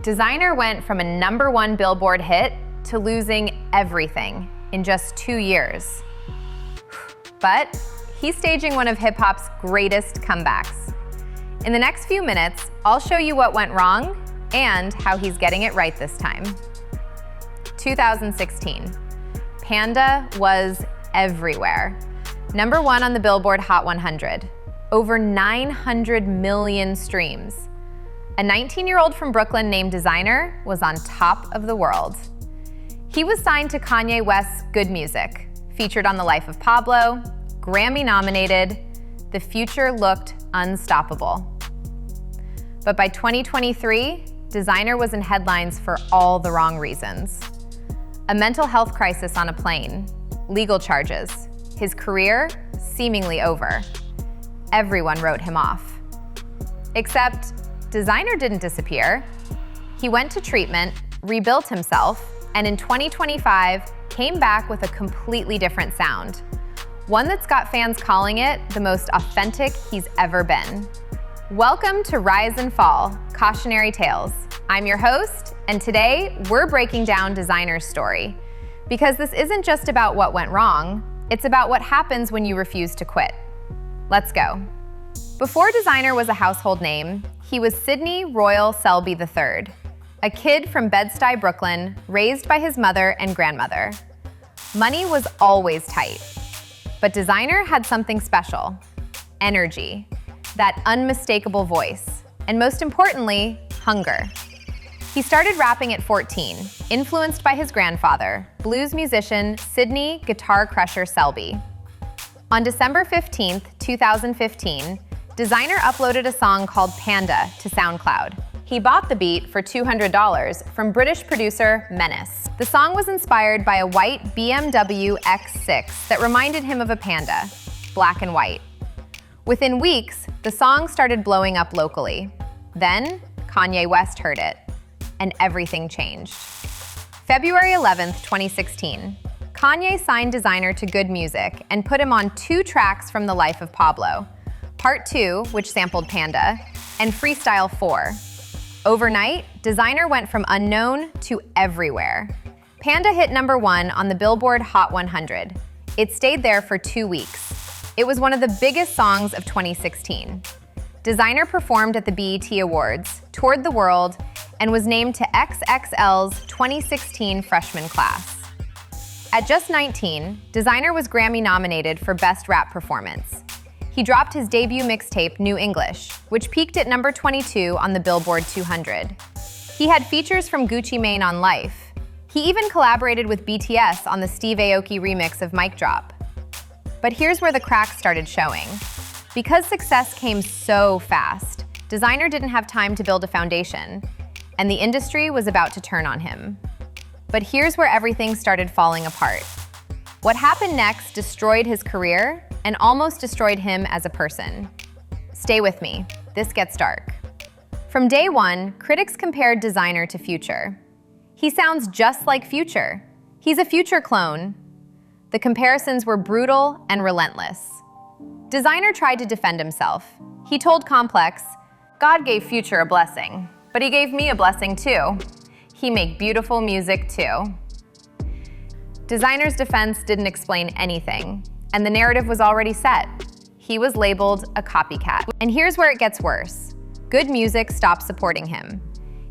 Desiigner went from a #1 Billboard hit to losing everything in just 2 years. But he's staging one of hip-hop's greatest comebacks. In the next few minutes, I'll show you what went wrong and how he's getting it right this time. 2016. Panda was everywhere. #1 on the Billboard Hot 100. Over 900 million streams. A 19-year-old from Brooklyn named Desiigner was on top of the world. He was signed to Kanye West's Good Music, featured on The Life of Pablo, Grammy-nominated. The future looked unstoppable. But by 2023, Desiigner was in headlines for all the wrong reasons. A mental health crisis on a plane, legal charges, his career seemingly over. Everyone wrote him off. Except Desiigner didn't disappear. He went to treatment, rebuilt himself, and in 2025 came back with a completely different sound. One that's got fans calling it the most authentic he's ever been. Welcome to Rise and Fall, Cautionary Tales. I'm your host, and today we're breaking down Desiigner's story. Because this isn't just about what went wrong, it's about what happens when you refuse to quit. Let's go. Before Desiigner was a household name, he was Sidney Royal Selby III, a kid from Bed-Stuy, Brooklyn, raised by his mother and grandmother. Money was always tight, but Desiigner had something special: energy, that unmistakable voice, and most importantly, hunger. He started rapping at 14, influenced by his grandfather, blues musician Sidney "Guitar Crusher" Selby. On December 15, 2015, Desiigner uploaded a song called Panda to SoundCloud. He bought the beat for $200 from British producer Menace. The song was inspired by a white BMW X6 that reminded him of a panda, black and white. Within weeks, the song started blowing up locally. Then, Kanye West heard it, and everything changed. February 11, 2016, Kanye signed Desiigner to Good Music and put him on 2 tracks from The Life of Pablo, Part 2, which sampled Panda, and Freestyle 4. Overnight, Desiigner went from unknown to everywhere. Panda hit #1 on the Billboard Hot 100. It stayed there for 2 weeks. It was one of the biggest songs of 2016. Desiigner performed at the BET Awards, toured the world, and was named to XXL's 2016 freshman class. At just 19, Desiigner was Grammy-nominated for Best Rap Performance. He dropped his debut mixtape, New English, which peaked at #22 on the Billboard 200. He had features from Gucci Mane on Life. He even collaborated with BTS on the Steve Aoki remix of Mic Drop. But here's where the cracks started showing. Because success came so fast, Desiigner didn't have time to build a foundation, and the industry was about to turn on him. But here's where everything started falling apart. What happened next destroyed his career and almost destroyed him as a person. Stay with me, this gets dark. From day one, critics compared Desiigner to Future. He sounds just like Future. He's a Future clone. The comparisons were brutal and relentless. Desiigner tried to defend himself. He told Complex, "God gave Future a blessing, but he gave me a blessing too. He make beautiful music too." Desiigner's defense didn't explain anything, and the narrative was already set. He was labeled a copycat. And here's where it gets worse. Good Music stopped supporting him.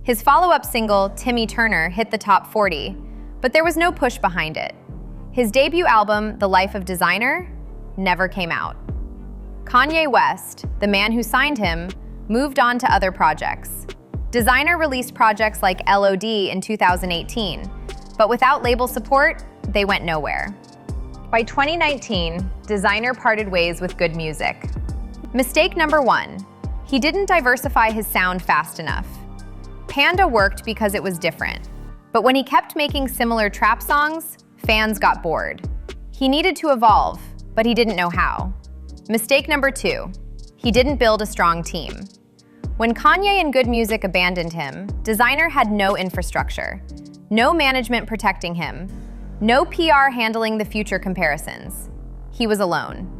His follow-up single, Timmy Turner, hit the top 40, but there was no push behind it. His debut album, The Life of Desiigner, never came out. Kanye West, the man who signed him, moved on to other projects. Desiigner released projects like LOD in 2018, but without label support, they went nowhere. By 2019, Desiigner parted ways with Good Music. Mistake #1, he didn't diversify his sound fast enough. Panda worked because it was different, but when he kept making similar trap songs, fans got bored. He needed to evolve, but he didn't know how. Mistake #2, he didn't build a strong team. When Kanye and Good Music abandoned him, Desiigner had no infrastructure, no management protecting him, no PR handling the Future comparisons. He was alone.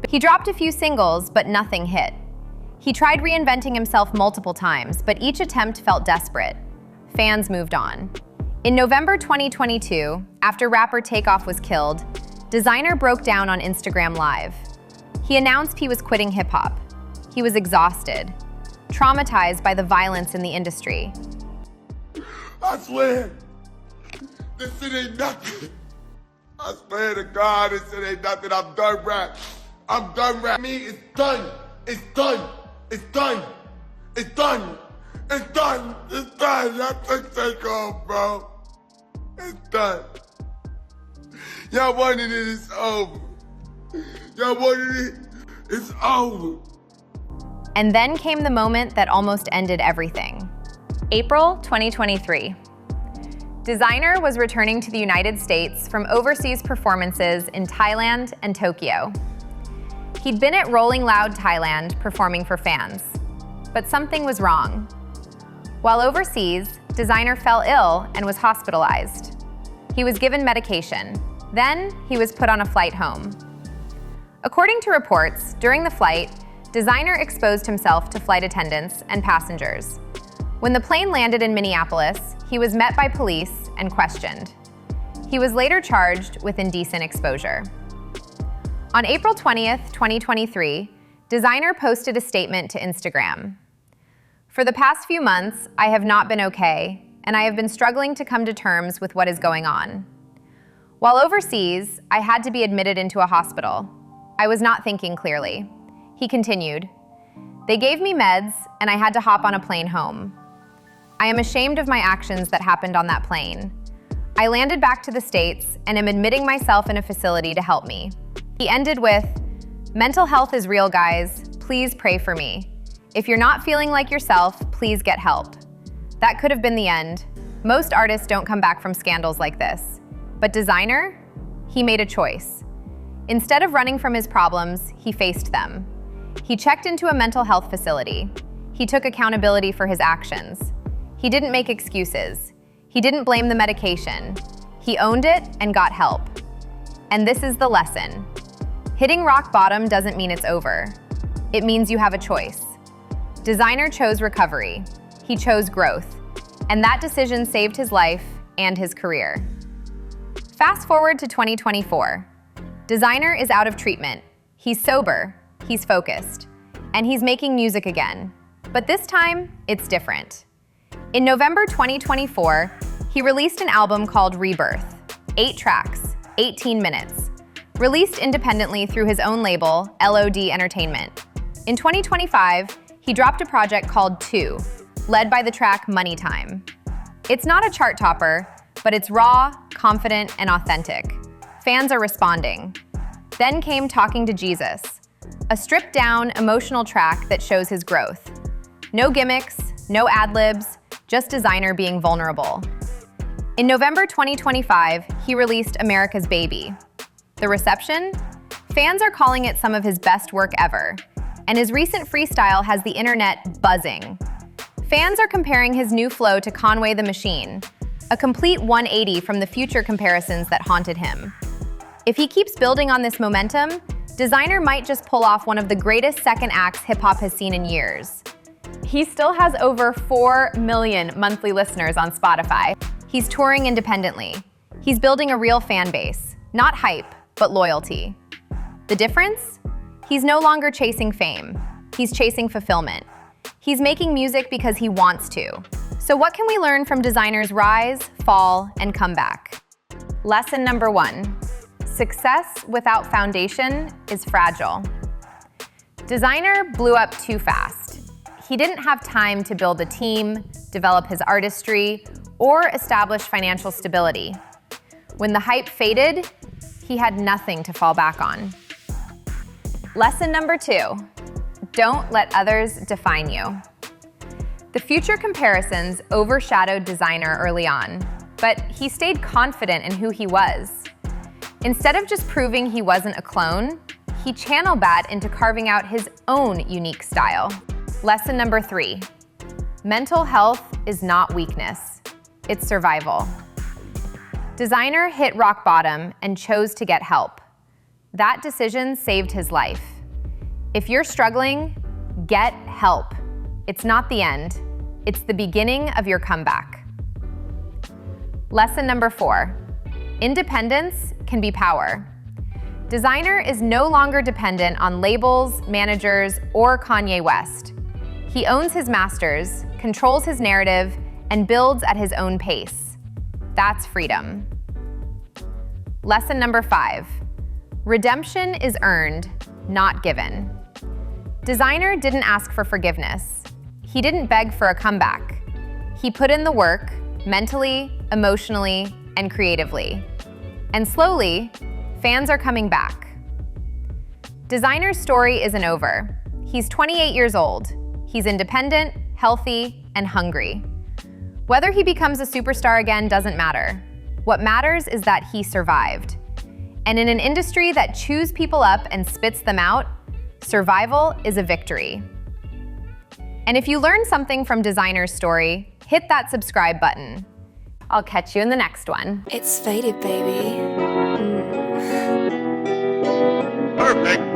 He dropped a few singles, but nothing hit. He tried reinventing himself multiple times, but each attempt felt desperate. fans moved on. In November 2022, after rapper Takeoff was killed, Desiigner broke down on Instagram Live. He announced he was quitting hip-hop. He was exhausted, traumatized by the violence in the industry. I swear, this shit ain't nothing. I swear to God, this shit ain't nothing. I'm done rap. I'm done rap. Me, it's done. It's done. It's done. It's done. It's done. It's done. Y'all took Takeoff, bro. It's done. Y'all wanted it, it's over. Y'all wanted it, it's over. And then came the moment that almost ended everything. April 2023. Desiigner was returning to the United States from overseas performances in Thailand and Tokyo. He'd been at Rolling Loud, Thailand, performing for fans. But something was wrong. While overseas, Desiigner fell ill and was hospitalized. He was given medication. Then, he was put on a flight home. According to reports, during the flight, Desiigner exposed himself to flight attendants and passengers. When the plane landed in Minneapolis, he was met by police and questioned. He was later charged with indecent exposure. On April 20th, 2023, Desiigner posted a statement to Instagram. For the past few months, I have not been okay, and I have been struggling to come to terms with what is going on. While overseas, I had to be admitted into a hospital. I was not thinking clearly. He continued, "They gave me meds, and I had to hop on a plane home. I am ashamed of my actions that happened on that plane. I landed back to the States and am admitting myself in a facility to help me." He ended with, "Mental health is real, guys. Please pray for me. If you're not feeling like yourself, please get help." That could have been the end. Most artists don't come back from scandals like this. But Desiigner, he made a choice. Instead of running from his problems, he faced them. He checked into a mental health facility. He took accountability for his actions. He didn't make excuses. He didn't blame the medication. He owned it and got help. And this is the lesson. Hitting rock bottom doesn't mean it's over. It means you have a choice. Desiigner chose recovery. He chose growth. And that decision saved his life and his career. Fast forward to 2024. Desiigner is out of treatment. He's sober, he's focused, and he's making music again. But this time, it's different. In November 2024, he released an album called Rebirth, 8 tracks, 18 minutes, released independently through his own label, LOD Entertainment. In 2025, he dropped a project called 2, led by the track Money Time. It's not a chart topper, but it's raw, confident, and authentic. Fans are responding. Then came Talking to Jesus, a stripped-down, emotional track that shows his growth. No gimmicks, no ad-libs, just Desiigner being vulnerable. In November 2025, he released America's Baby. The reception? Fans are calling it some of his best work ever, and his recent freestyle has the internet buzzing. Fans are comparing his new flow to Conway the Machine, a complete 180 from the future comparisons that haunted him. If he keeps building on this momentum, Desiigner might just pull off one of the greatest second acts hip-hop has seen in years. He still has over 4 million monthly listeners on Spotify. He's touring independently. He's building a real fan base, not hype, but loyalty. The difference? He's no longer chasing fame. He's chasing fulfillment. He's making music because he wants to. So what can we learn from Desiigner's rise, fall, and comeback? Lesson number 1. Success without foundation is fragile. Desiigner blew up too fast. He didn't have time to build a team, develop his artistry, or establish financial stability. When the hype faded, he had nothing to fall back on. Lesson number 2. Don't let others define you. The future comparisons overshadowed Desiigner early on, but he stayed confident in who he was. Instead of just proving he wasn't a clone, he channeled that into carving out his own unique style. Lesson number 3. Mental health is not weakness, it's survival. Desiigner hit rock bottom and chose to get help. That decision saved his life. If you're struggling, get help. It's not the end, it's the beginning of your comeback. Lesson number 4, independence can be power. Desiigner is no longer dependent on labels, managers, or Kanye West. He owns his masters, controls his narrative, and builds at his own pace. That's freedom. Lesson number 5, redemption is earned, not given. Desiigner didn't ask for forgiveness. He didn't beg for a comeback. He put in the work, mentally, emotionally, and creatively. And slowly, fans are coming back. Desiigner's story isn't over. He's 28 years old. He's independent, healthy, and hungry. Whether he becomes a superstar again doesn't matter. What matters is that he survived. And in an industry that chews people up and spits them out, survival is a victory. And if you learned something from Desiigner's story, hit that subscribe button. I'll catch you in the next one. It's faded, baby. Perfect.